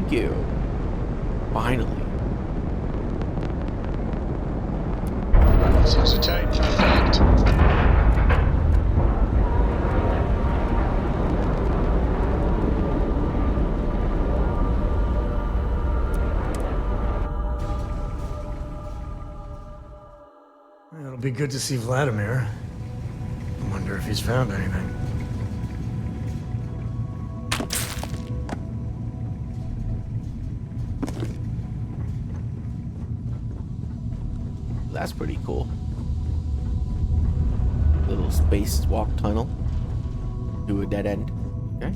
Thank you. Finally. Seems to change effect. It'll be good to see Vladimir. I wonder if he's found anything. That's pretty cool. Little spacewalk tunnel to a dead end. Okay.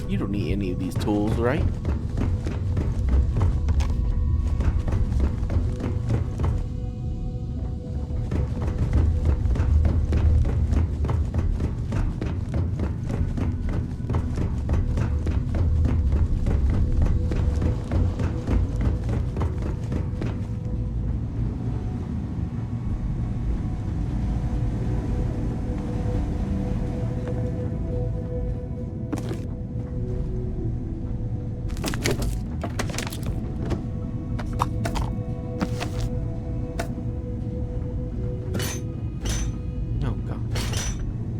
You don't need any of these tools, right? Oh god.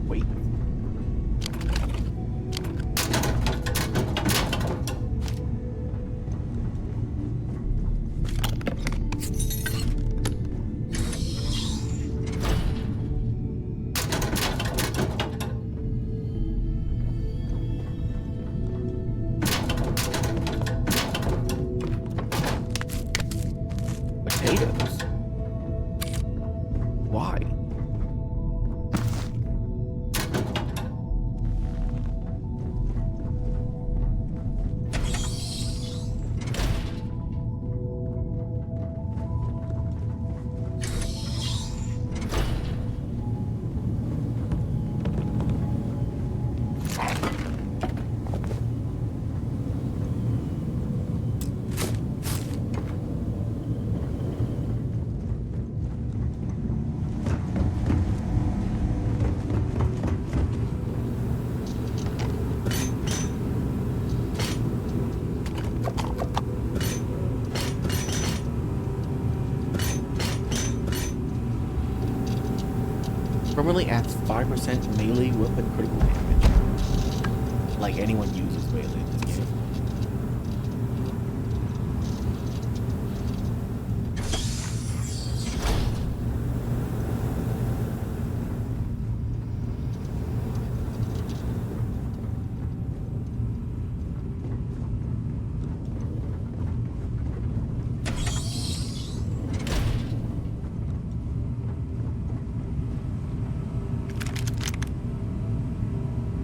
Wait. Potatoes? Why? Permanently adds 5% melee weapon critical damage. Like anyone uses melee in this game.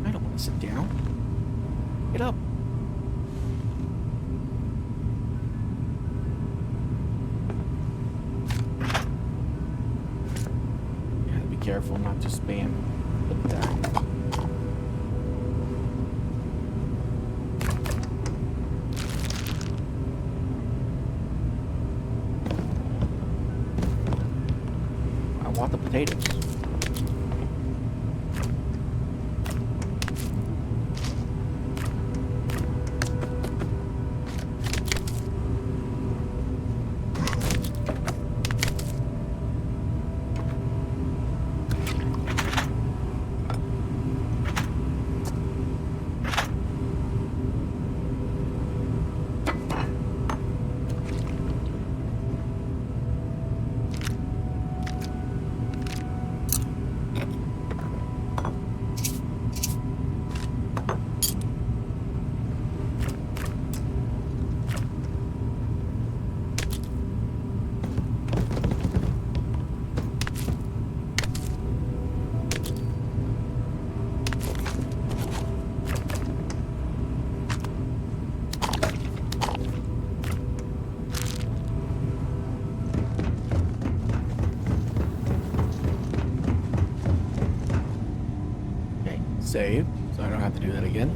I don't want to sit down. Get up. Gotta be careful not to spam with that. I want the potatoes. save, so I don't have to do that again.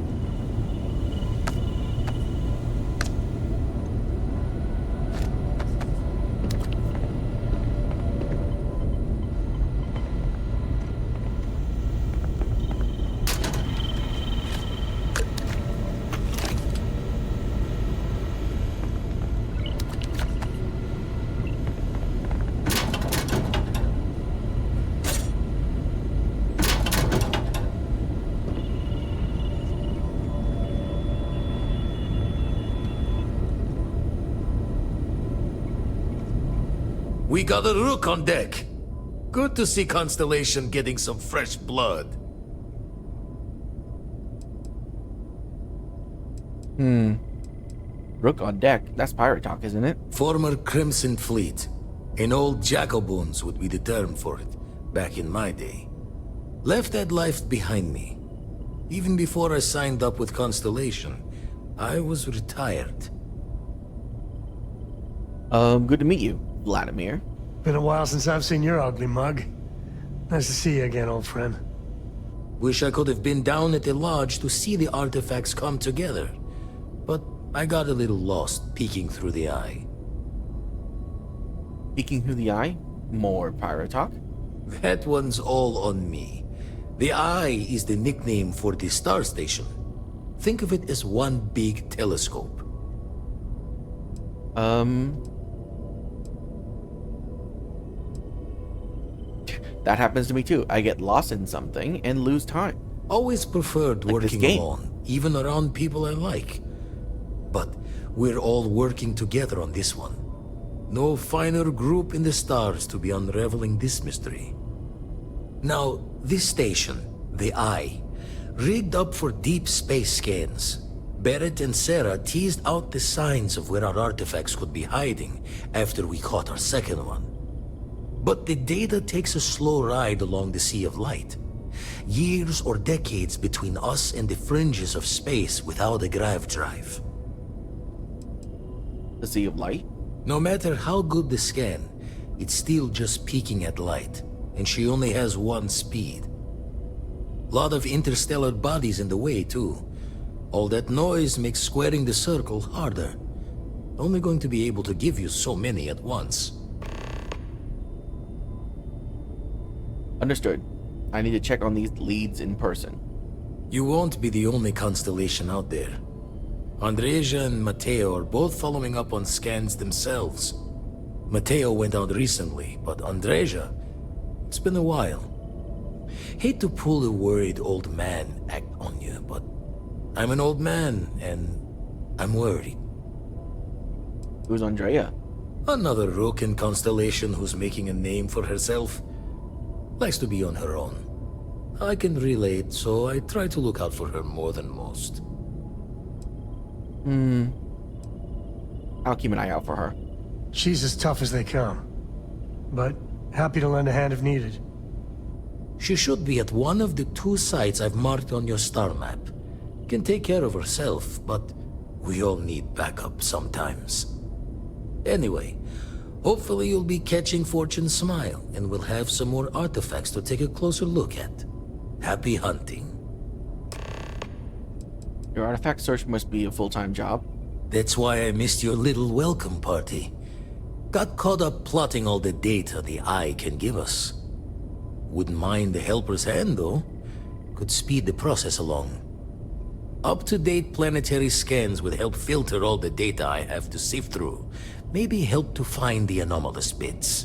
We got a rook on deck. Good to see Constellation getting some fresh blood. Rook on deck. That's pirate talk, isn't it? Former Crimson Fleet. An old Jacoboons would be the term for it, back in my day. Left that life behind me. Even before I signed up with Constellation, I was retired. Good to meet you, Vladimir. Been a while since I've seen your ugly mug. Nice to see you again, old friend. Wish I could have been down at the lodge to see the artifacts come together. But I got a little lost peeking through the eye. Peeking through the eye? More pirate talk? That one's all on me. The eye is the nickname for the star station. Think of it as one big telescope. That happens to me too. I get lost in something and lose time. Always preferred Like this working game. alone, even around people I like. But we're all working together on this one. No finer group in the stars to be unraveling this mystery. Now, this station, the Eye, rigged up for deep space scans. Barrett and Sarah teased out the signs of where our artifacts could be hiding after we caught our second one. But the data takes a slow ride along the Sea of Light. Years or decades between us and the fringes of space without a grav drive. The Sea of Light? No matter how good the scan, it's still just peeking at light, and she only has one speed. Lot of interstellar bodies in the way, too. All that noise makes squaring the circle harder. Only going to be able to give you so many at once. Understood. I need to check on these leads in person. You won't be the only constellation out there. Andreja and Matteo are both following up on scans themselves. Matteo went out recently, but Andreja, it's been a while. Hate to pull a worried old man act on you, but I'm an old man, and I'm worried. Who's Andrea? Another rook in Constellation who's making a name for herself. Likes to be on her own. I can relate, so I try to look out for her more than most. I'll keep an eye out for her. She's as tough as they come. But happy to lend a hand if needed. She should be at one of the 2 sites I've marked on your star map. Can take care of herself, but we all need backup sometimes. Anyway, hopefully you'll be catching Fortune's smile, and we'll have some more artifacts to take a closer look at. Happy hunting. Your artifact search must be a full-time job. That's why I missed your little welcome party. Got caught up plotting all the data the Eye can give us. Wouldn't mind the helper's hand, though. Could speed the process along. Up-to-date planetary scans would help filter all the data I have to sift through. Maybe help to find the anomalous bits.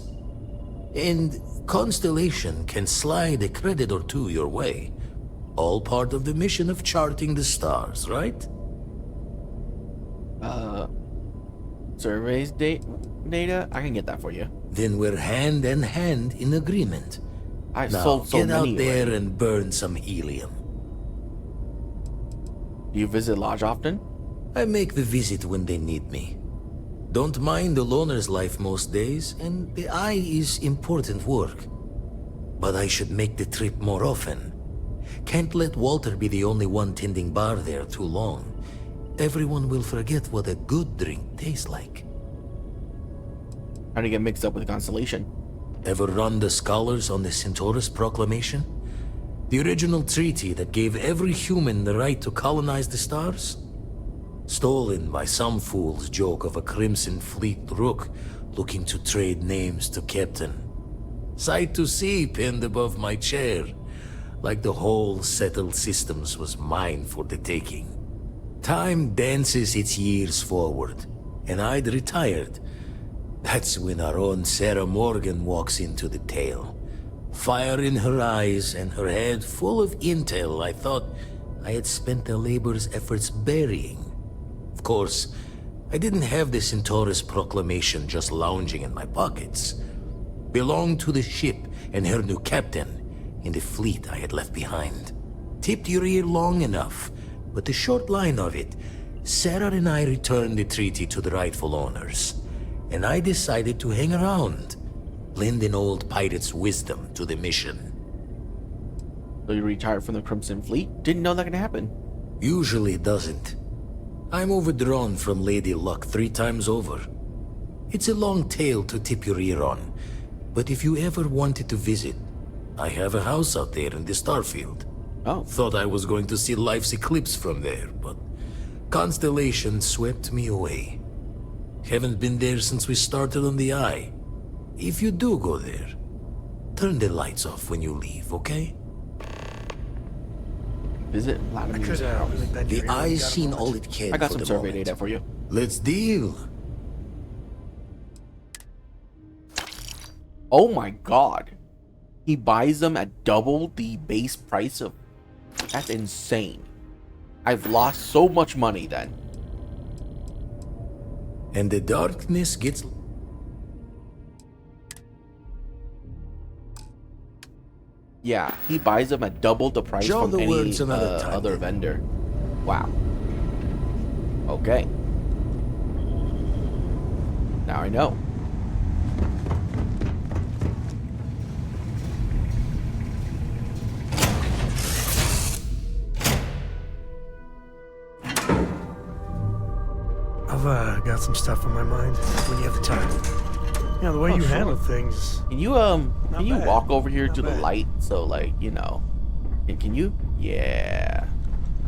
And Constellation can slide a credit or 2 your way. All part of the mission of charting the stars, right? Surveys data? I can get that for you. Then we're hand in hand in agreement. I've Now, sold so get many out there already. and burn some helium. Do you visit Lodge often? I make the visit when they need me. Don't mind the loner's life most days, and the Eye is important work. But I should make the trip more often. Can't let Walter be the only one tending bar there too long. Everyone will forget what a good drink tastes like. How do you get mixed up with Constellation? Ever run the scholars on the Centaurus proclamation? The original treaty that gave every human the right to colonize the stars? Stolen by some fool's joke of a Crimson Fleet rook looking to trade names to Captain. Sight to see pinned above my chair, like the whole settled systems was mine for the taking. Time dances its years forward, and I'd retired. That's when our own Sarah Morgan walks into the tale. Fire in her eyes and her head full of intel I thought I had spent the labor's efforts burying. Of course, I didn't have the Centaurus proclamation just lounging in my pockets. Belonged to the ship and her new captain in the fleet I had left behind. Tipped your ear long enough, but the short line of it, Sarah and I returned the treaty to the rightful owners, and I decided to hang around, lend an old pirate's wisdom to the mission. So you retired from the Crimson Fleet? Didn't know that could happen. Usually it doesn't. I'm overdrawn from Lady Luck 3 times over. It's a long tale to tip your ear on, but if you ever wanted to visit, I have a house out there in the Starfield. Oh. Thought I was going to see life's eclipse from there, but constellation swept me away. Haven't been there since we started on the Eye. If you do go there, turn the lights off when you leave, okay? Visit Vladimir's house. really bend your The ear when you Eye's got a seen moment. all it can I got for some the survey moment. data for you. Let's deal. Oh my god. He buys them at double the base price of... That's insane. I've lost so much money then. And the darkness gets... Yeah, he buys them at double the price Show from the any words another time, other then. vendor. Wow. Okay. Now I know. I've got some stuff on my mind when you have the time. Yeah, the way Oh, you sure. handle things. Can you bad. walk over here Not to the bad. light so like, you know. Can you? Yeah.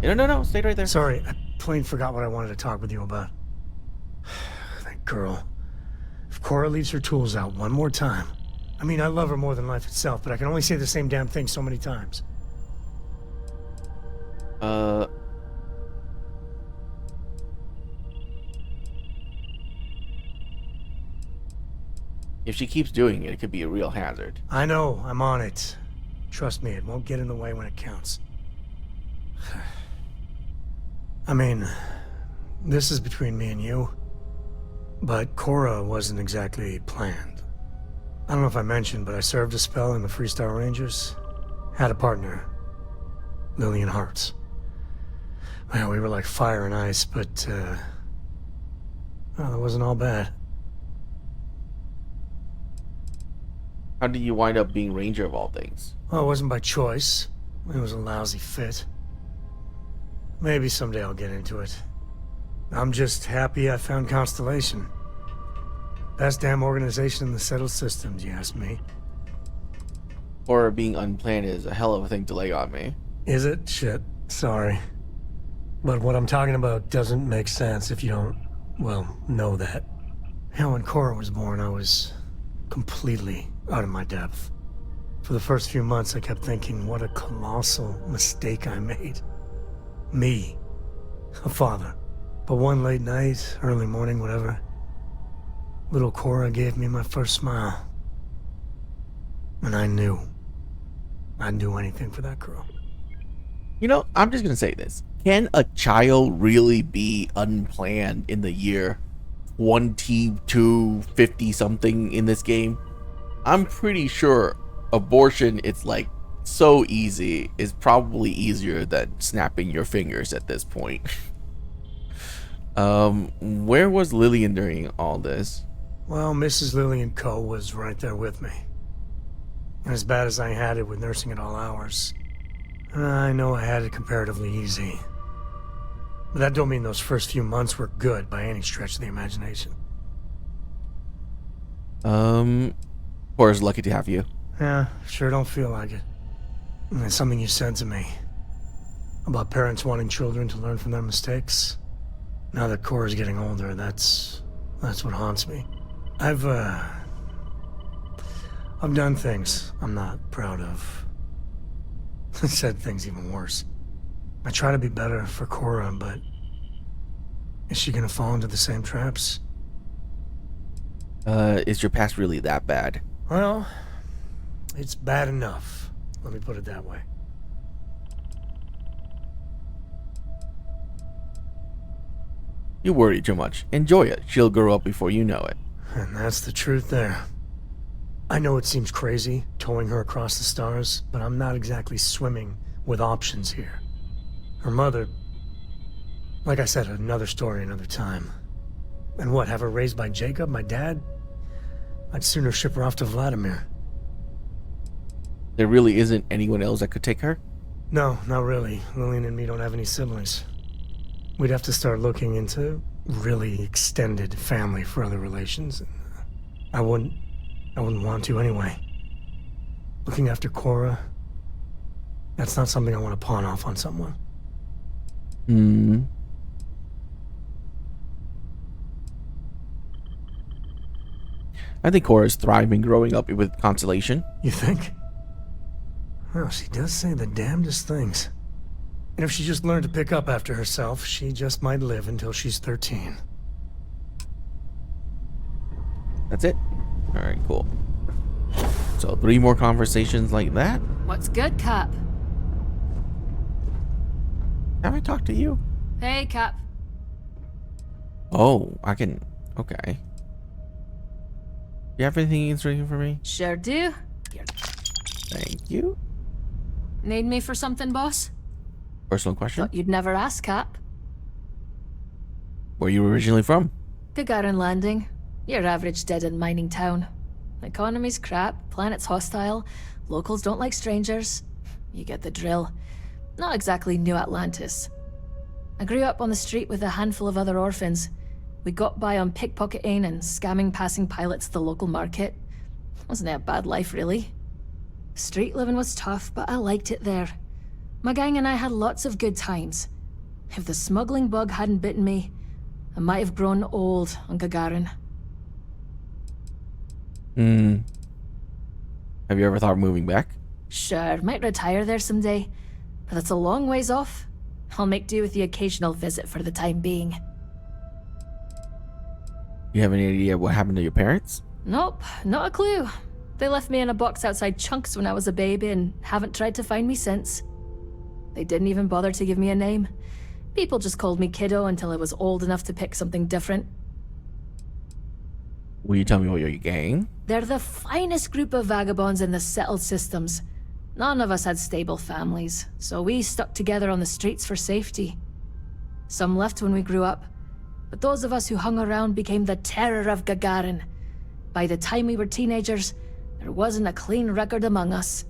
No, stay right there. Sorry, I plain forgot what I wanted to talk with you about. That girl. If Cora leaves her tools out one more time. I mean, I love her more than life itself, but I can only say the same damn thing so many times. If she keeps doing it, it could be a real hazard. I know, I'm on it. Trust me, it won't get in the way when it counts. I mean, this is between me and you, but Cora wasn't exactly planned. I don't know if I mentioned, but I served a spell in the Freestar Rangers. Had a partner, Lillian Hartz. Well, we were like fire and ice, but, well, it wasn't all bad. How did you wind up being Ranger of all things? Well, it wasn't by choice. It was a lousy fit. Maybe someday I'll get into it. I'm just happy I found Constellation. Best damn organization in the settled systems, you ask me. Or being unplanned is a hell of a thing to lay on me. Is it? Shit. Sorry. But what I'm talking about doesn't make sense if you don't, well, know that. You know, when Cora was born, I was completely out of my depth. For the first few months, I kept thinking, what a colossal mistake I made. Me. A father. But one late night, early morning, whatever, little Cora gave me my first smile. And I knew I'd do anything for that girl. You know, I'm just gonna say this. Can a child really be unplanned in the year 2250 something in this game? I'm pretty sure abortion, it's like so easy, is probably easier than snapping your fingers at this point. Where was Lillian during all this? Well, Mrs. Lillian Coe was right there with me. And as bad as I had it with nursing at all hours, I know I had it comparatively easy. But that don't mean those first few months were good by any stretch of the imagination. Cora's lucky to have you. Yeah, sure don't feel like it. And it's something you said to me about parents wanting children to learn from their mistakes. Now that Cora's getting older, that's what haunts me. I've done things I'm not proud of. Said things even worse. I try to be better for Cora, but is she gonna fall into the same traps? Is your past really that bad? Well, it's bad enough. Let me put it that way. You worry too much. Enjoy it. She'll grow up before you know it. And that's the truth there. I know it seems crazy, towing her across the stars, but I'm not exactly swimming with options here. Her mother... Like I said, another story, another time. And what, have her raised by Jacob, my dad? I'd sooner ship her off to Vladimir. There really isn't anyone else that could take her? No, not really. Lillian and me don't have any siblings. We'd have to start looking into really extended family for other relations. I wouldn't want to anyway. Looking after Cora, that's not something I want to pawn off on someone. I think Cora's thriving growing up with Constellation. You think? Well, she does say the damnedest things. And if she just learned to pick up after herself, she just might live until she's 13. That's it? Alright, cool. So 3 more conversations like that? What's good, Cap? Have I talked to you? Hey, Cap. Oh, I can... Okay. You have anything interesting for me? Sure do. Here. Thank you. Need me for something, boss? Personal question? Thought you'd never ask, Cap. Where you originally from? Gagarin Landing. Your average dead-end mining town. Economy's crap, planet's hostile, locals don't like strangers. You get the drill. Not exactly New Atlantis. I grew up on the street with a handful of other orphans. We got by on pickpocketing and scamming passing pilots at the local market. Wasn't it a bad life, really? Street living was tough, but I liked it there. My gang and I had lots of good times. If the smuggling bug hadn't bitten me, I might have grown old on Gagarin. Have you ever thought of moving back? Sure, might retire there someday, but that's a long ways off. I'll make do with the occasional visit for the time being. You have any idea what happened to your parents? Nope, not a clue. They left me in a box outside Chunks when I was a baby and haven't tried to find me since. They didn't even bother to give me a name. People just called me Kiddo until I was old enough to pick something different. Will you tell me what your gang? They're the finest group of vagabonds in the settled systems. None of us had stable families, so we stuck together on the streets for safety. Some left when we grew up, but those of us who hung around became the terror of Gagarin. By the time we were teenagers, there wasn't a clean record among us.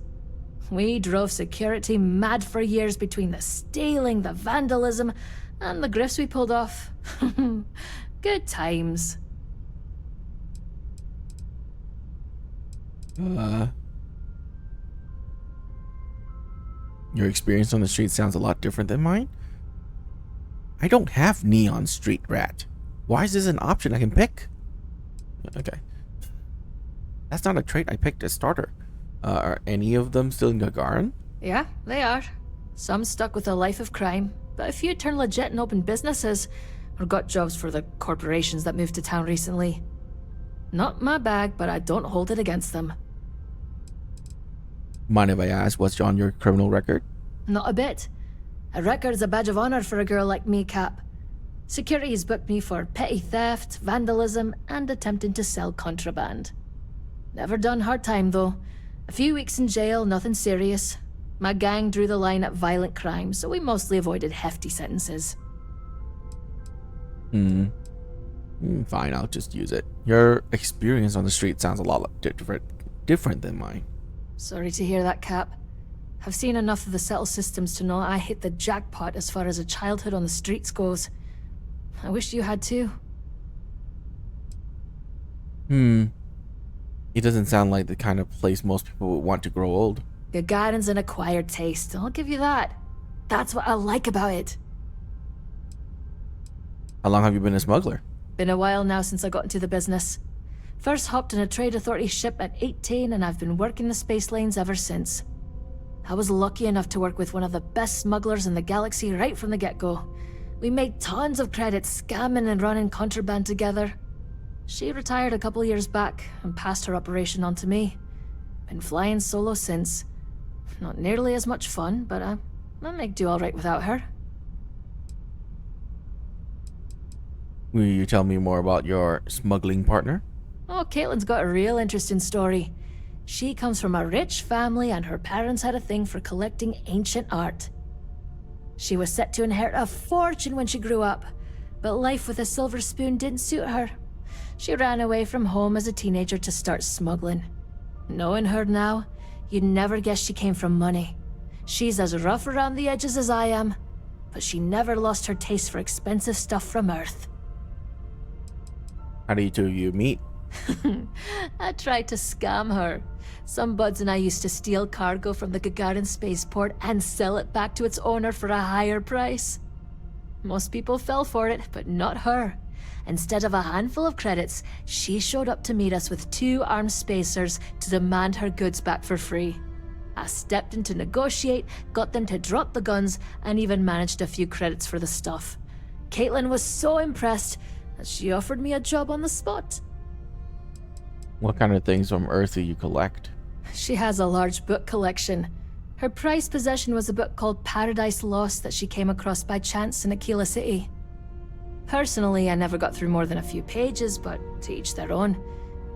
We drove security mad for years between the stealing, the vandalism, and the grifts we pulled off. Good times. Your experience on the street sounds a lot different than mine. I don't have neon street rat. Why is this an option I can pick? Okay. That's not a trait I picked as starter. Are any of them still in Gagarin? Yeah, they are. Some stuck with a life of crime, but a few turned legit and opened businesses, or got jobs for the corporations that moved to town recently. Not my bag, but I don't hold it against them. Mind if I ask what's on your criminal record? Not a bit. A record's a badge of honor for a girl like me, Cap. Security has booked me for petty theft, vandalism, and attempting to sell contraband. Never done hard time, though. A few weeks in jail, nothing serious. My gang drew the line at violent crime, so we mostly avoided hefty sentences. Fine, I'll just use it. Your experience on the street sounds a lot different than mine. Sorry to hear that, Cap. I've seen enough of the settled systems to know I hit the jackpot as far as a childhood on the streets goes. I wish you had too. It doesn't sound like the kind of place most people would want to grow old. Gagarin's an acquired taste, I'll give you that. That's what I like about it. How long have you been a smuggler? Been a while now since I got into the business. First hopped on a Trade Authority ship at 18, and I've been working the space lanes ever since. I was lucky enough to work with one of the best smugglers in the galaxy right from the get-go. We made tons of credits scamming and running contraband together. She retired a couple years back and passed her operation on to me. Been flying solo since. Not nearly as much fun, but I make do alright without her. Will you tell me more about your smuggling partner? Oh, Caitlin's got a real interesting story. She comes from a rich family and her parents had a thing for collecting ancient art. She was set to inherit a fortune when she grew up, but life with a silver spoon didn't suit her. She ran away from home as a teenager to start smuggling. Knowing her now, you'd never guess she came from money. She's as rough around the edges as I am, but she never lost her taste for expensive stuff from Earth. How do you two of you meet? I tried to scam her. Some buds and I used to steal cargo from the Gagarin spaceport and sell it back to its owner for a higher price. Most people fell for it, but not her. Instead of a handful of credits, she showed up to meet us with 2 armed spacers to demand her goods back for free. I stepped in to negotiate, got them to drop the guns, and even managed a few credits for the stuff. Caitlin was so impressed that she offered me a job on the spot. What kind of things from Earth do you collect? She has a large book collection. Her prized possession was a book called Paradise Lost that she came across by chance in Aquila City. Personally, I never got through more than a few pages, but to each their own.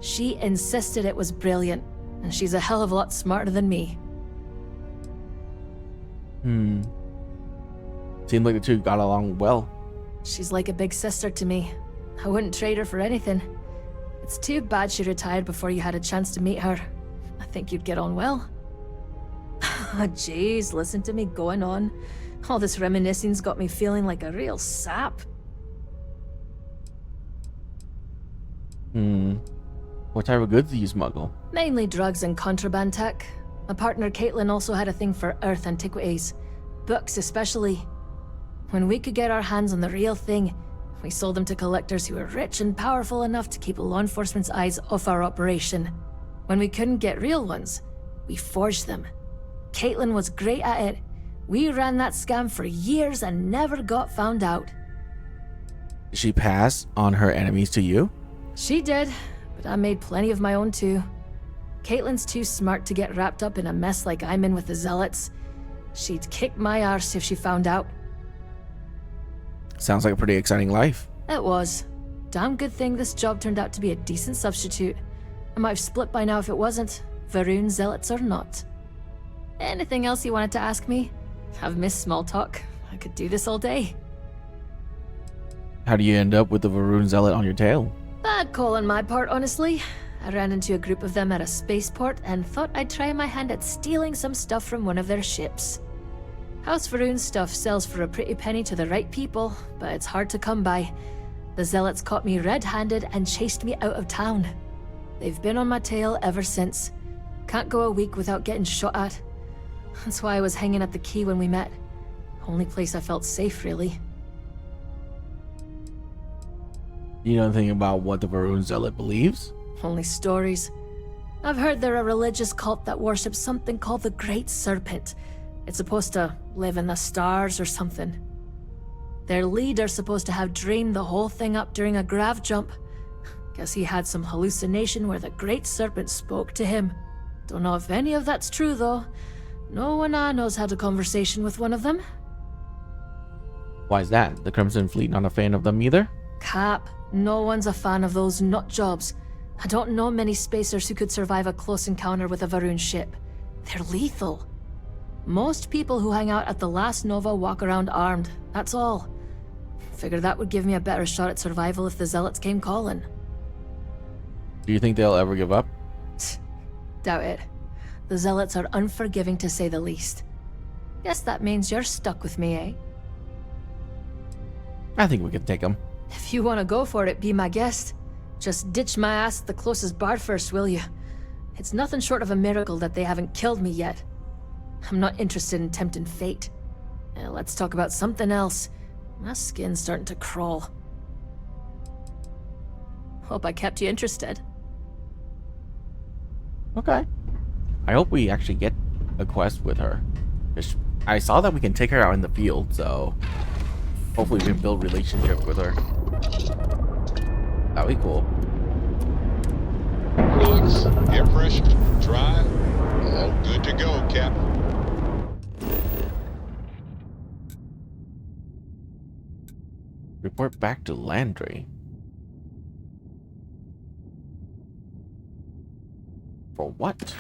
She insisted it was brilliant, and she's a hell of a lot smarter than me. Seemed like the two got along well. She's like a big sister to me. I wouldn't trade her for anything. It's too bad she retired before you had a chance to meet her. I think you'd get on well. Jeez, listen to me going on. All this reminiscing's got me feeling like a real sap. What type of goods do you smuggle? Mainly drugs and contraband tech. My partner Caitlin also had a thing for Earth antiquities. Books especially. When we could get our hands on the real thing, we sold them to collectors who were rich and powerful enough to keep law enforcement's eyes off our operation. When we couldn't get real ones, we forged them. Caitlin was great at it. We ran that scam for years and never got found out. Did she pass on her enemies to you? She did, but I made plenty of my own too. Caitlin's too smart to get wrapped up in a mess like I'm in with the Zealots. She'd kick my arse if she found out. Sounds like a pretty exciting life. It was. Damn good thing this job turned out to be a decent substitute. I might have split by now if it wasn't. Varun Zealots or not. Anything else you wanted to ask me? I've missed small talk. I could do this all day. How do you end up with the Varun Zealot on your tail? Bad call on my part, honestly. I ran into a group of them at a spaceport and thought I'd try my hand at stealing some stuff from one of their ships. House Varun stuff sells for a pretty penny to the right people, but it's hard to come by. The Zealots caught me red-handed and chased me out of town. They've been on my tail ever since. Can't go a week without getting shot at. That's why I was hanging at the quay when we met. Only place I felt safe, really. You know anything about what the Varun Zealot believes? Only stories. I've heard they're a religious cult that worships something called the Great Serpent. It's supposed to live in the stars or something. Their leader's supposed to have dreamed the whole thing up during a grav jump. Guess he had some hallucination where the Great Serpent spoke to him. Don't know if any of that's true, though. No one I know's had a conversation with one of them. Why is that? The Crimson Fleet not a fan of them either? Cap. No one's a fan of those nut jobs. I don't know many spacers who could survive a close encounter with a Varun ship. They're lethal. Most people who hang out at the last Nova walk around armed, that's all. Figured that would give me a better shot at survival if the Zealots came calling. Do you think they'll ever give up? Doubt it. The Zealots are unforgiving to say the least. Guess that means you're stuck with me, eh? I think we can take them. If you want to go for it, be my guest. Just ditch my ass at the closest bar first, will you? It's nothing short of a miracle that they haven't killed me yet. I'm not interested in tempting fate. Let's talk about something else. My skin's starting to crawl. Hope I kept you interested. Okay. I hope we actually get a quest with her. I saw that we can take her out in the field, so hopefully we can build relationship with her. That'd be cool. Relax, air pressure, dry, all good to go, Captain. Report back to Landry. For what?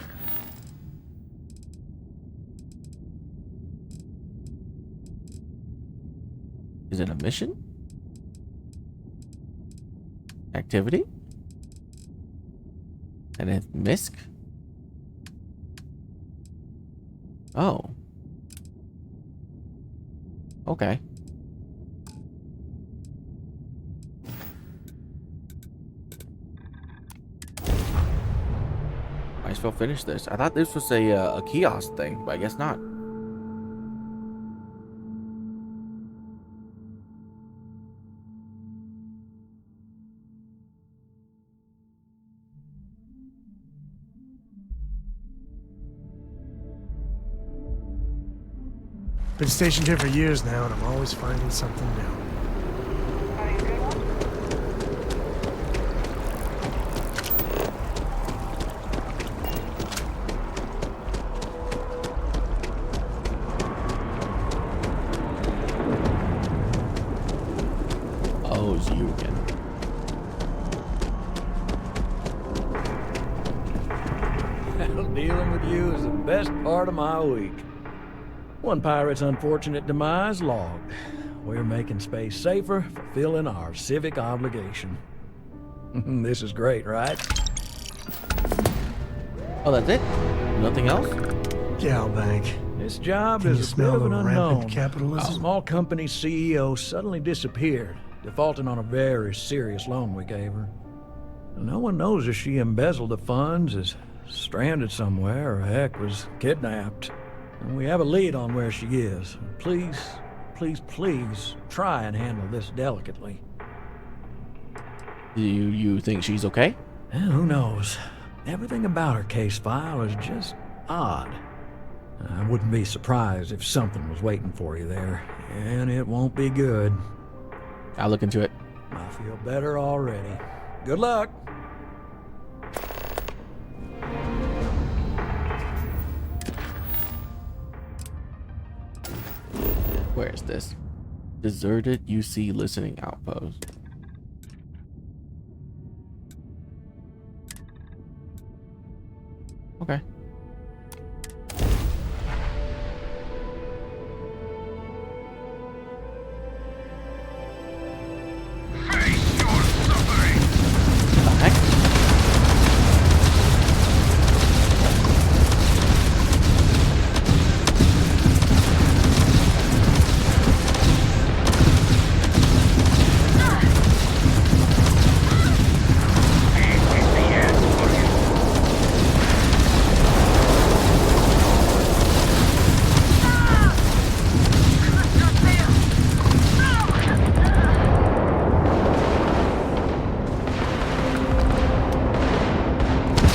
Is it a mission? Activity? And it's MISC? Oh. Okay. Might as well finish this. I thought this was a kiosk thing, but I guess not. Been stationed here for years now, and I'm always finding something new. Oh, it's you again. Dealing with you is the best part of my week. One pirate's unfortunate demise logged. We're making space safer, fulfilling our civic obligation. This is great, right? Oh, that's it? Nothing else? Galbank. This job Can you is a bit smell of the an rampant unknown. A capitalism? small company CEO suddenly disappeared, defaulting on a very serious loan we gave her. No one knows if she embezzled the funds, is stranded somewhere, or heck, was kidnapped. And we have a lead on where she is. Please, please, please try and handle this delicately. Do you think she's okay? Who knows? Everything about her case file is just odd. I wouldn't be surprised if something was waiting for you there, and it won't be good. I'll look into it. I feel better already. Good luck! Where is this? Deserted UC listening outpost. Okay. The heck?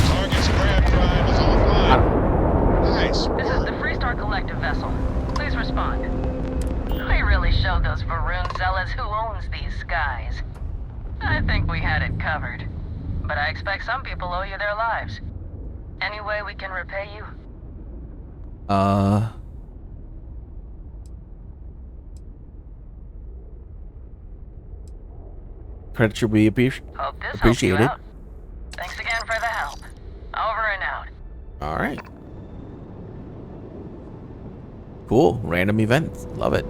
Target's grab drive is offline. Nice. This is the Freestar Collective vessel. Please respond. We really showed those Varun zealots who owns these skies. I think we had it covered. But I expect some people owe you their lives. Any way we can repay you? Credit should be Hope this helps you appreciated. out. Thanks again for the help. Over and out. All right. Cool. Random events. Love it.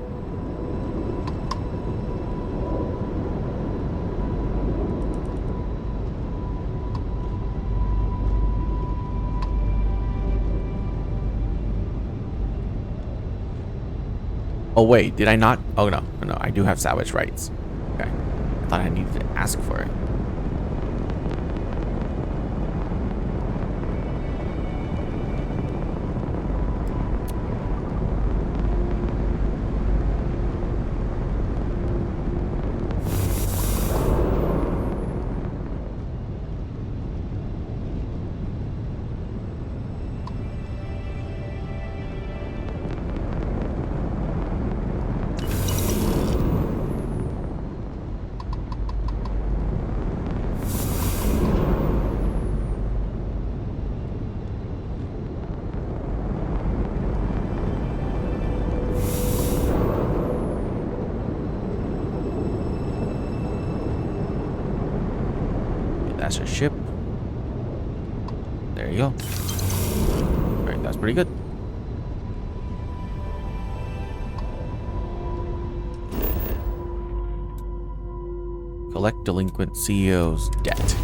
Oh wait, did I not? Oh no, no, I do have salvage rights. Okay, I thought I needed to ask for it. Master ship. There you go. Alright, that's pretty good. Collect delinquent CEO's debt.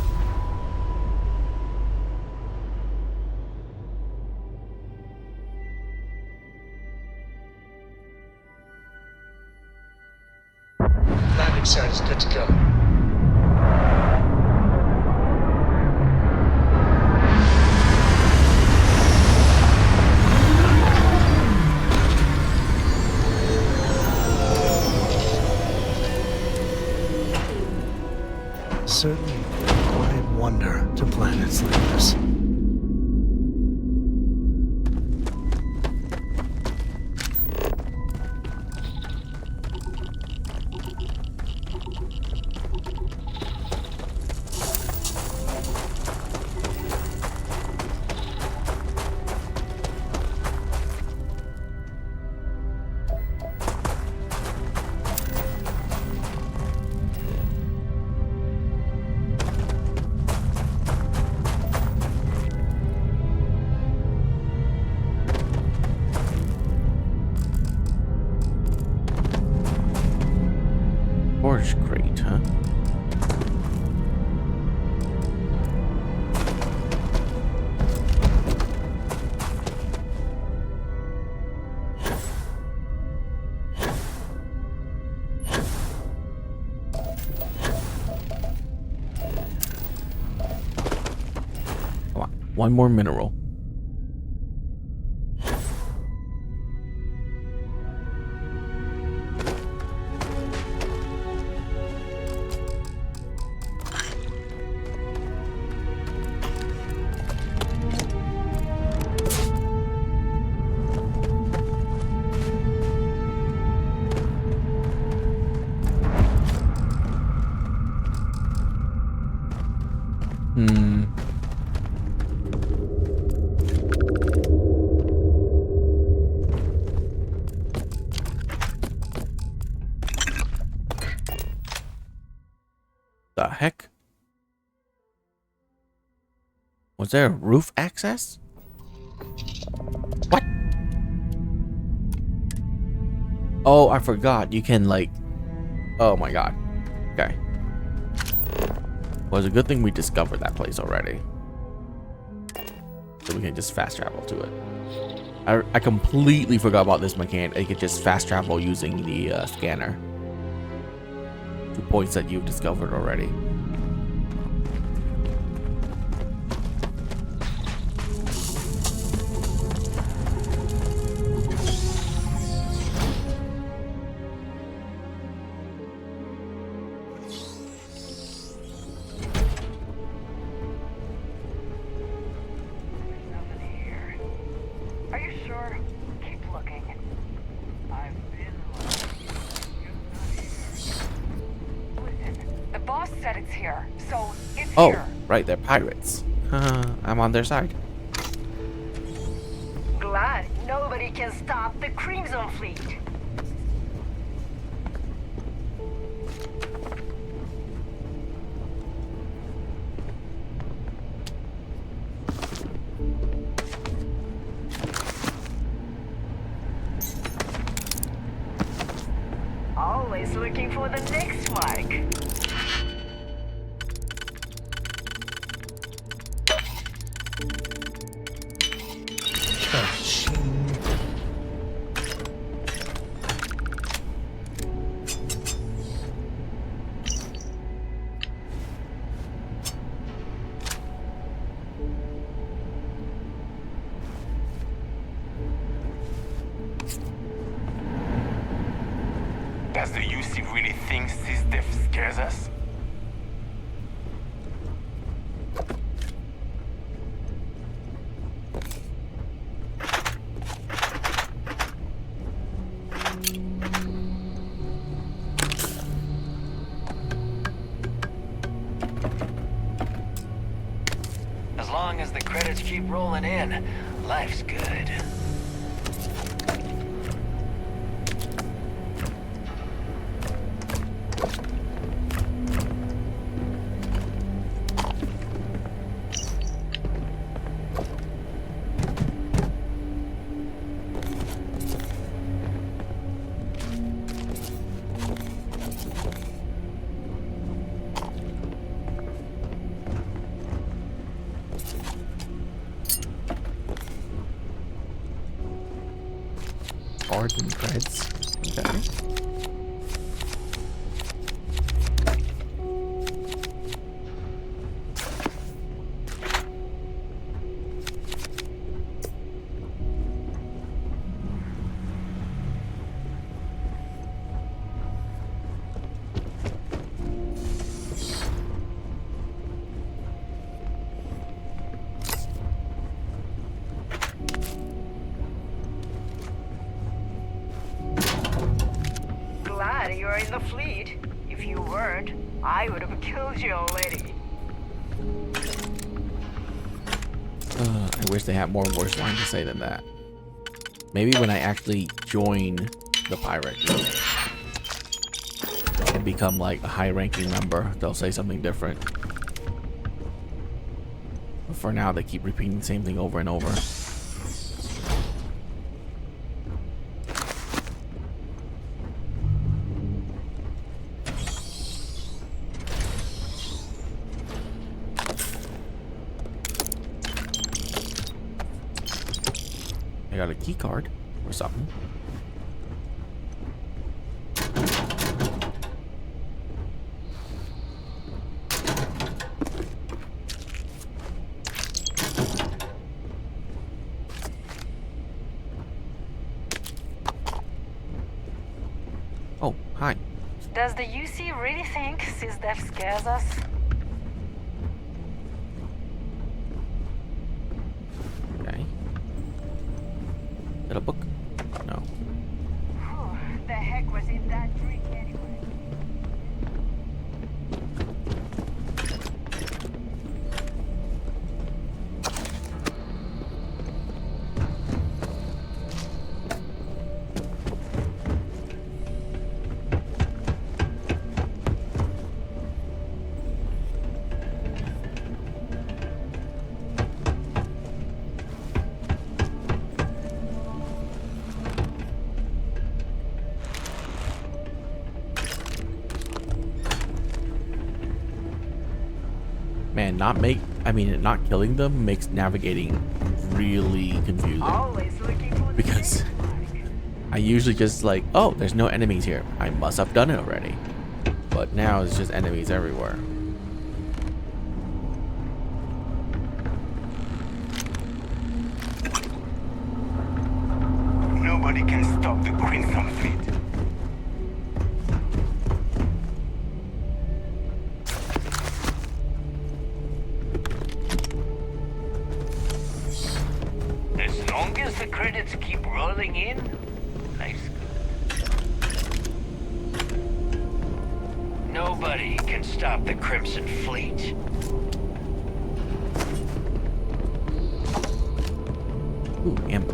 Landing site is good to go. Certainly a quiet wonder to planets like this. Storage crate, huh? Come on, one more mineral. The heck? Was there a roof access? What? Oh, I forgot. You can like... Oh my god. Okay. Well, it's a good thing we discovered that place already. So we can just fast travel to it. I completely forgot about this mechanic. You could just fast travel using the scanner to points that you've discovered already. Are you sure? Keep looking. I've been looking. The boss said it's here, so it's Oh, here. right, they're pirates. I'm on their side. Glad nobody can stop the Crimson Fleet. Always looking for the next mark. Does the UC really think this diff scares us? As long as the credits keep rolling in, life's good. Cards and creds. Okay. Glad you're in the fleet. If you weren't, I would have killed you already. I wish they had more worse lines to say than that. Maybe when I actually join the pirate group and become like a high-ranking member, they'll say something different. But for now, they keep repeating the same thing over and over. I got a key card or something. Oh, hi. Does the UC really think SysDef scares us? Okay. Is that a book? No. Who the heck was in that drink anyway? Man, not killing them makes navigating really confusing. Always looking for the Because next one. I usually just like, oh, there's no enemies here. I must have done it already. But now it's just enemies everywhere. Nobody can stop the Crimson Fleet. As long as the credits keep rolling in, life's good. Nobody can stop the Crimson Fleet. Ooh, ammo.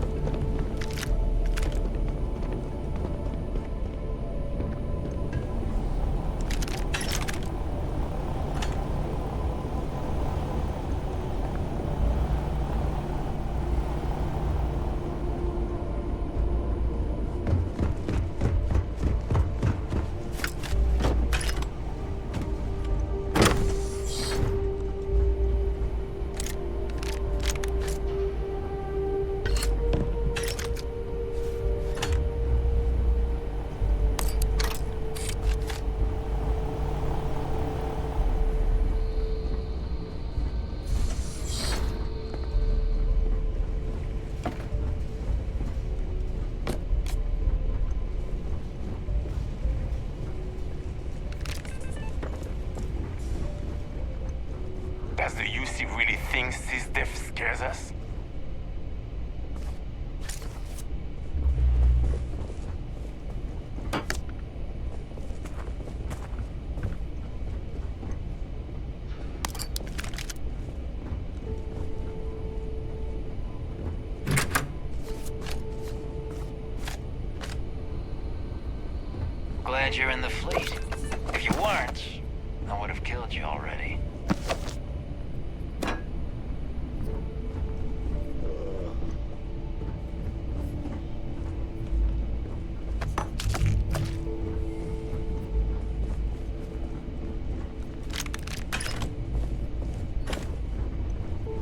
Does the UC really think SysDef scares us? Glad you're in the fleet. If you weren't, I would have killed you already.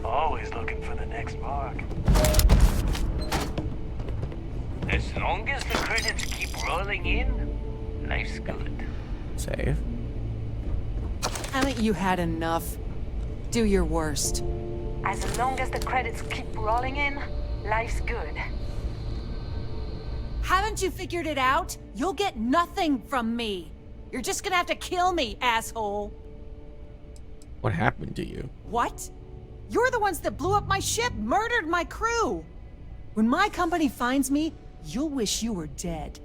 Always looking for the next mark. As long as the credits keep rolling in, life's good. Save. Haven't you had enough? Do your worst. As long as the credits keep rolling in, life's good. Haven't you figured it out? You'll get nothing from me. You're just gonna have to kill me, asshole. What happened to you? What? You're the ones that blew up my ship, murdered my crew. When my company finds me, you'll wish you were dead.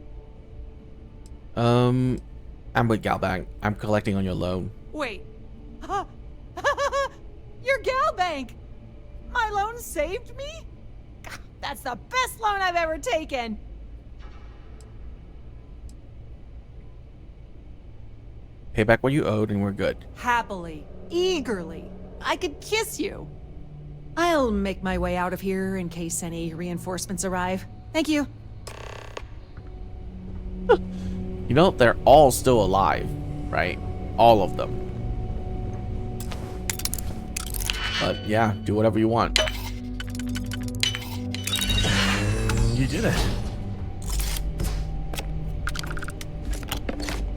I'm with Galbank. I'm collecting on your loan. Wait. Your gal bank! My loan saved me? That's the best loan I've ever taken! Pay back what you owed and we're good. Happily, eagerly, I could kiss you. I'll make my way out of here in case any reinforcements arrive. Thank you. You know, they're all still alive, right? All of them. But yeah, do whatever you want. You did it.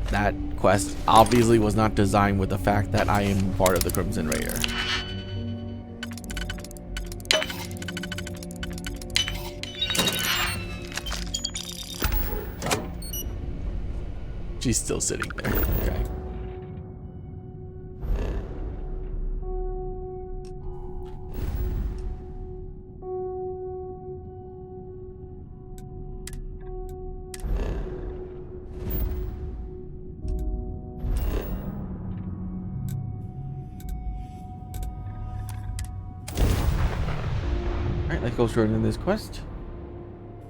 That quest obviously was not designed with the fact that I am part of the Crimson Raider. She's still sitting there. Okay. Alright, let's go straight into this quest.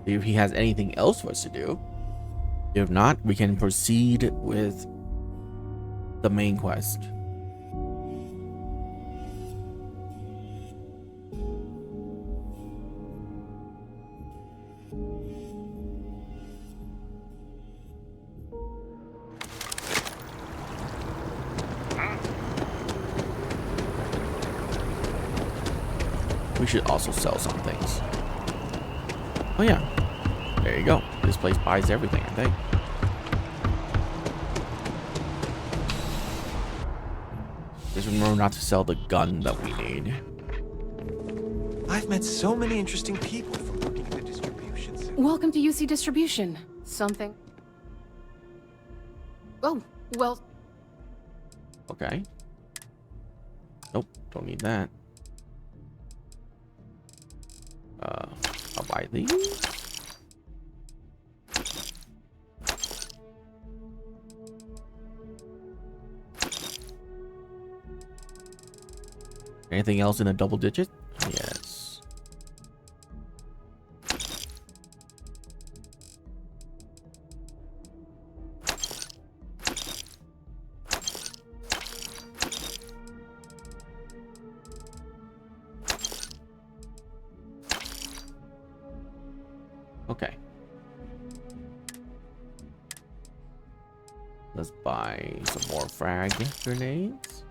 See if he has anything else for us to do. If not, we can proceed with the main quest. We should also sell some things. Oh yeah, there you go. This place buys everything, I think. Just remember not to sell the gun that we need. I've met so many interesting people from working in the distribution center. Welcome to UC Distribution. Something. Oh, well. Okay. Nope, don't need that. I'll buy these. Anything else in a double digit? Yes. Okay. Let's buy some more frag grenades.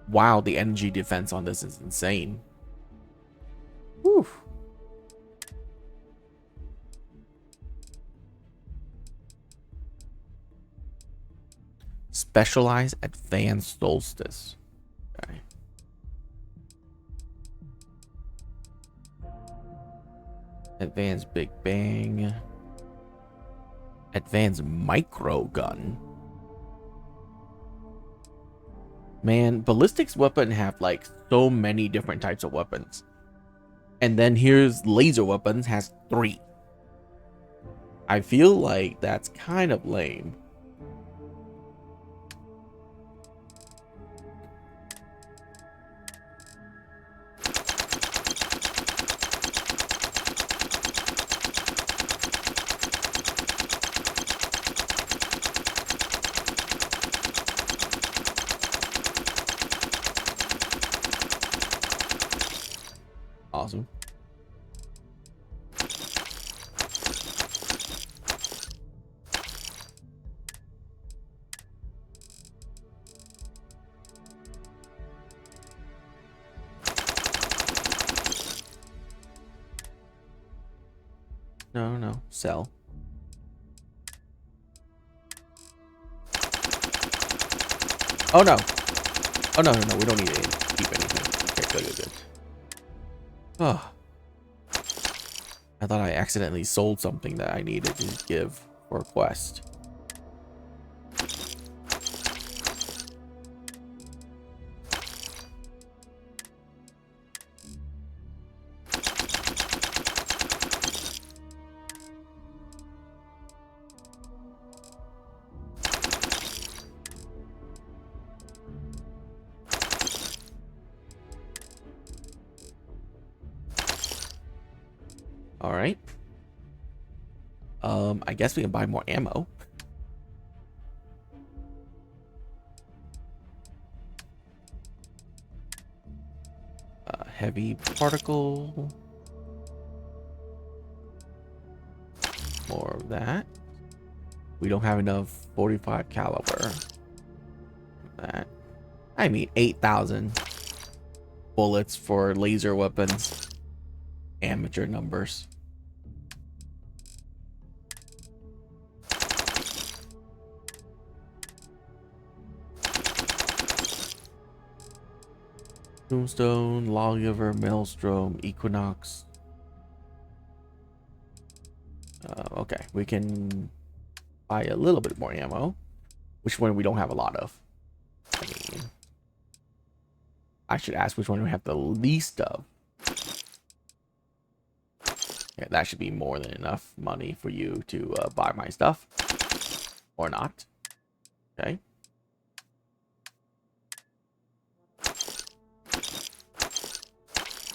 Wow, the energy defense on this is insane. Whew. Specialized advanced solstice. Okay. Advanced Big Bang. Advanced micro gun. Man, ballistics weapon have like so many different types of weapons. And then here's laser weapons has 3. I feel like that's kind of lame. Awesome. No. Sell. Oh no. Oh no. We don't need to keep anything. Okay, good. Oh. I thought I accidentally sold something that I needed to give for a quest. All right. I guess we can buy more ammo. Heavy particle. More of that. We don't have enough 45 caliber. That. I mean 8,000 bullets for laser weapons. Amateur numbers. Tombstone, Lawgiver, Maelstrom, Equinox. Okay, we can buy a little bit more ammo. Which one we don't have a lot of? I mean, I should ask which one we have the least of. Yeah, that should be more than enough money for you to buy my stuff. Or not. Okay.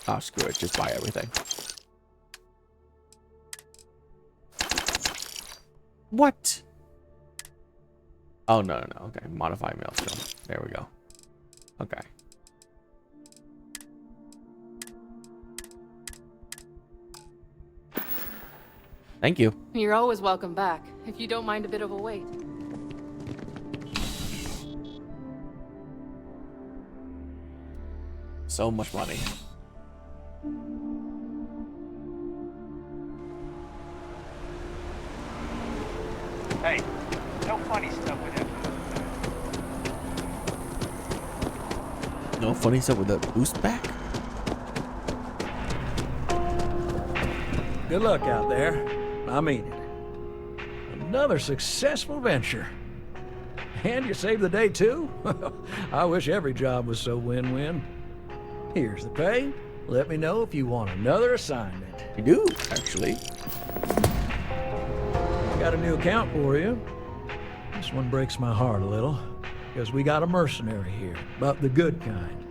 Oh, screw it. Just buy everything. What? Oh, no. Okay. Modify Maelstrom. There we go. Okay. Thank you. You're always welcome back, if you don't mind a bit of a wait. So much money. Hey, no funny stuff with it. No funny stuff with the boost back? Good luck out there. I mean it. Another successful venture. And you saved the day too? I wish every job was so win-win. Here's the pay. Let me know if you want another assignment. I do, actually. Got a new account for you. This one breaks my heart a little, because we got a mercenary here, but the good kind.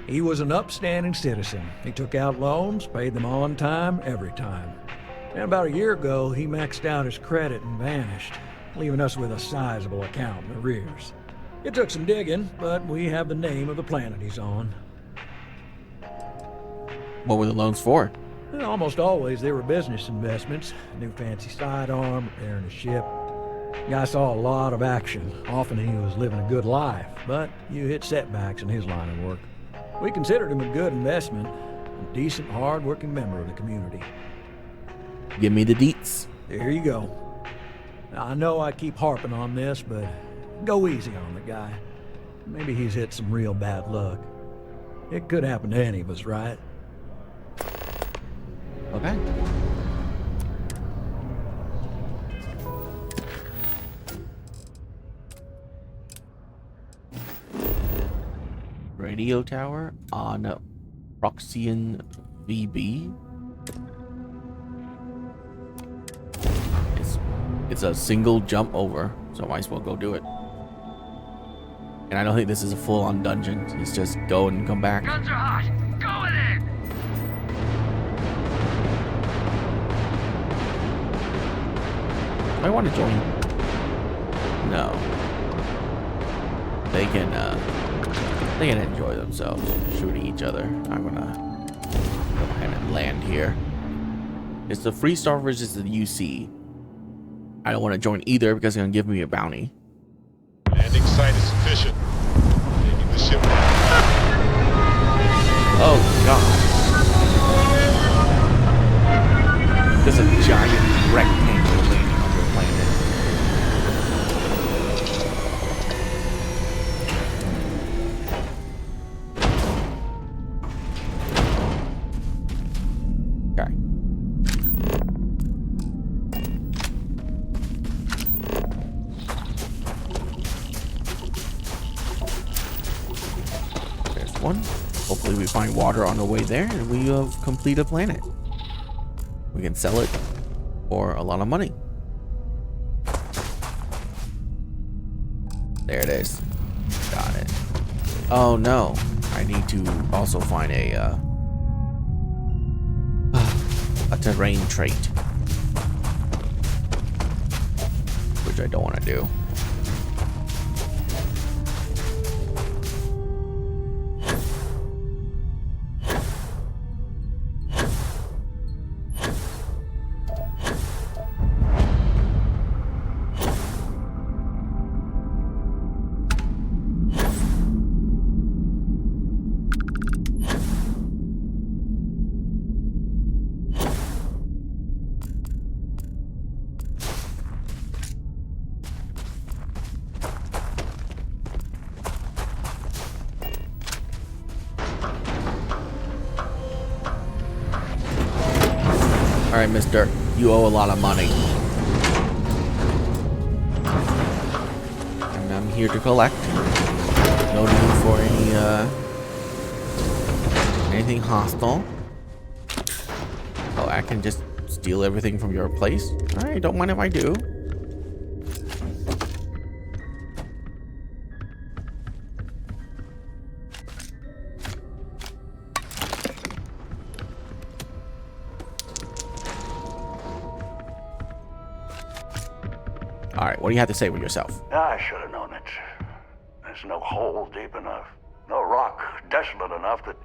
He was an upstanding citizen. He took out loans, paid them on time, every time. And about a year ago, he maxed out his credit and vanished, leaving us with a sizable account in arrears. It took some digging, but we have the name of the planet he's on. What were the loans for? Well, almost always they were business investments. New fancy sidearm, repairing a ship. Guy saw a lot of action. Often he was living a good life, but you hit setbacks in his line of work. We considered him a good investment, a decent, hard-working member of the community. Give me the deets. There you go. Now, I know I keep harping on this, but go easy on the guy. Maybe he's hit some real bad luck. It could happen to any of us, right? Okay. Radio tower on Proxian VB. It's a single jump over, so I might as well go do it. And I don't think this is a full-on dungeon. It's just go and come back. Guns are hot. Go in it. I want to join. No. They can enjoy themselves shooting each other. I'm gonna go ahead and land here. It's the free star versus the UC. I don't want to join either because it's gonna give me a bounty. Landing site is sufficient. Taking the ship. Oh god. There's a giant one. Hopefully we find water on the way there and we complete a planet. We can sell it for a lot of money. There it is. Got it. Oh no. I need to also find a terrain trait. Which I don't want to do. Alright, mister. You owe a lot of money. And I'm here to collect. No need for anything hostile. Oh, I can just steal everything from your place? Alright, don't mind if I do. Alright, what do you have to say for yourself? I should have known it. There's no hole deep enough, no rock desolate enough that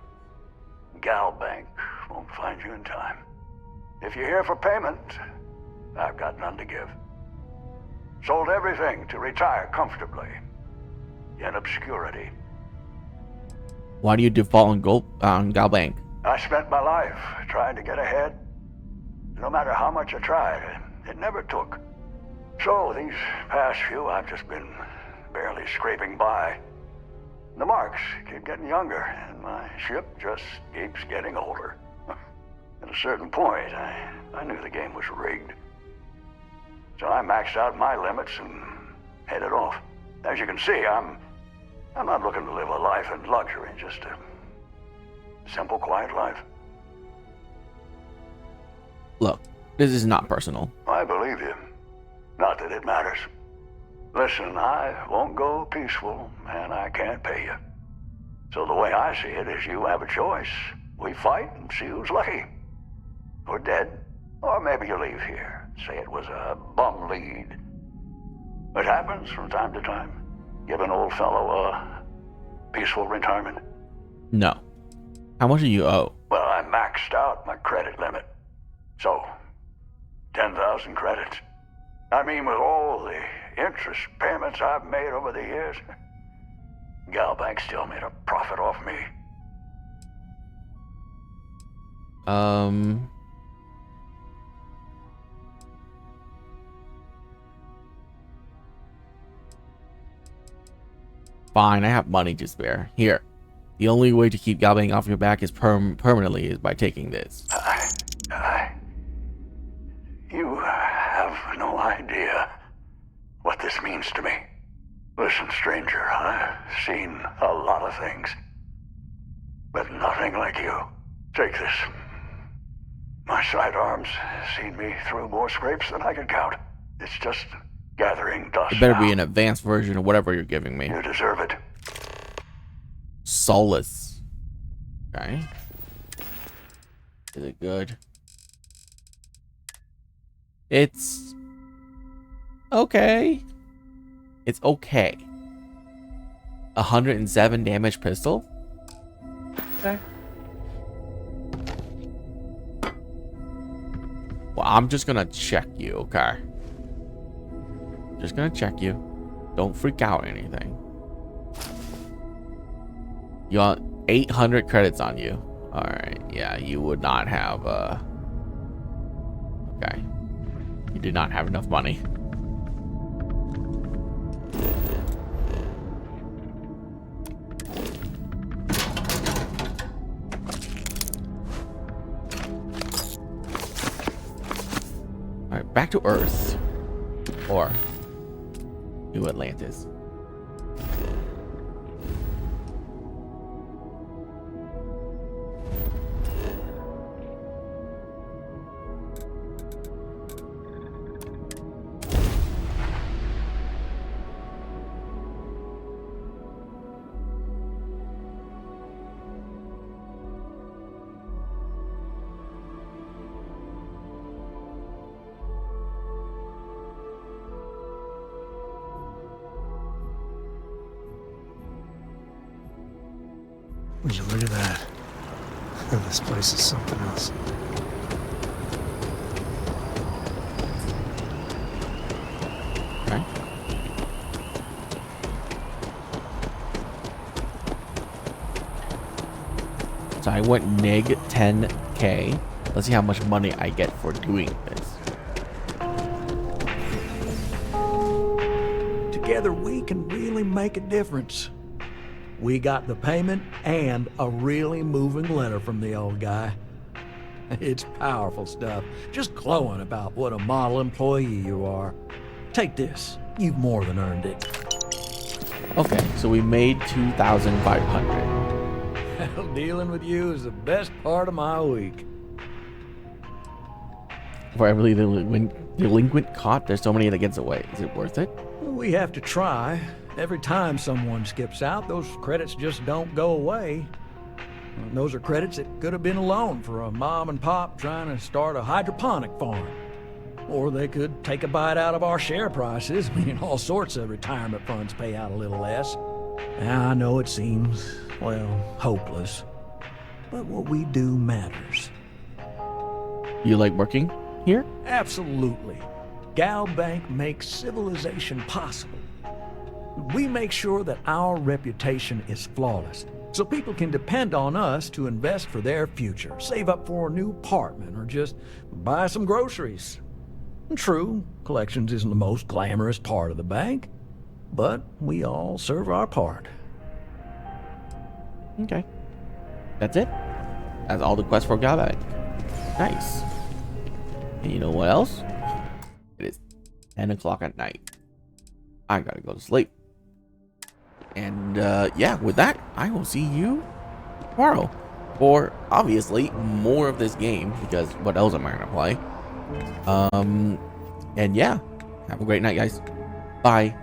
Galbank won't find you in time. If you're here for payment, I've got none to give. Sold everything to retire comfortably, in obscurity. Why do you default on Galbank? I spent my life trying to get ahead. No matter how much I tried, it never took. So these past few, I've just been barely scraping by. The marks keep getting younger, and my ship just keeps getting older. At a certain point, I knew the game was rigged. So I maxed out my limits and headed off. As you can see, I'm not looking to live a life in luxury, just a simple, quiet life. Look, this is not personal. I believe you. Not that it matters. Listen, I won't go peaceful, and I can't pay you. So the way I see it is you have a choice. We fight and see who's lucky. Or dead. Or maybe you leave here. Say it was a bum lead. It happens from time to time. Give an old fellow a peaceful retirement. No. How much do you owe? Well, I maxed out my credit limit. So, 10,000 credits. I mean, with all the interest payments I've made over the years, Galbank still made a profit off me. Fine, I have money to spare. Here. The only way to keep Galbank off your back is permanently is by taking this. You have no idea what this means to me. Listen, stranger, I've seen a lot of things, but nothing like you. Take this. My sidearms have seen me through more scrapes than I could count. It's just gathering dust. It better now. be an advanced version of whatever you're giving me. You deserve it. Solace. Okay. Is it good? It's okay. It's okay. 107 damage pistol. Okay. Well, I'm just gonna check you, okay? Just gonna check you. Don't freak out or anything. You want 800 credits on you. Alright, yeah, you would not have, okay. You did not have enough money. Alright, back to Earth. Or New Atlantis. Would you look at that? This place is something else. Okay. So I went neg 10k. Let's see how much money I get for doing this. Together we can really make a difference. We got the payment and a really moving letter from the old guy. It's powerful stuff, just glowing about what a model employee you are. Take this, you've more than earned it. Okay, so we made 2,500. Hell, dealing with you is the best part of my week. For every delinquent caught, there's so many that gets away. Is it worth it? We have to try. Every time someone skips out, those credits just don't go away. And those are credits that could have been a loan for a mom and pop trying to start a hydroponic farm. Or they could take a bite out of our share prices. I mean, all sorts of retirement funds pay out a little less. I know it seems, well, hopeless. But what we do matters. You like working here? Absolutely. Gal Bank makes civilization possible. We make sure that our reputation is flawless, so people can depend on us to invest for their future, save up for a new apartment, or just buy some groceries. True, collections isn't the most glamorous part of the bank, but we all serve our part. Okay. That's it? That's all the quests for Gal Bank. Nice. And you know what else? It is 10 o'clock at night. I gotta go to sleep. And yeah, with that, I will see you tomorrow for obviously more of this game, because what else am I gonna play? And yeah, have a great night, guys. Bye.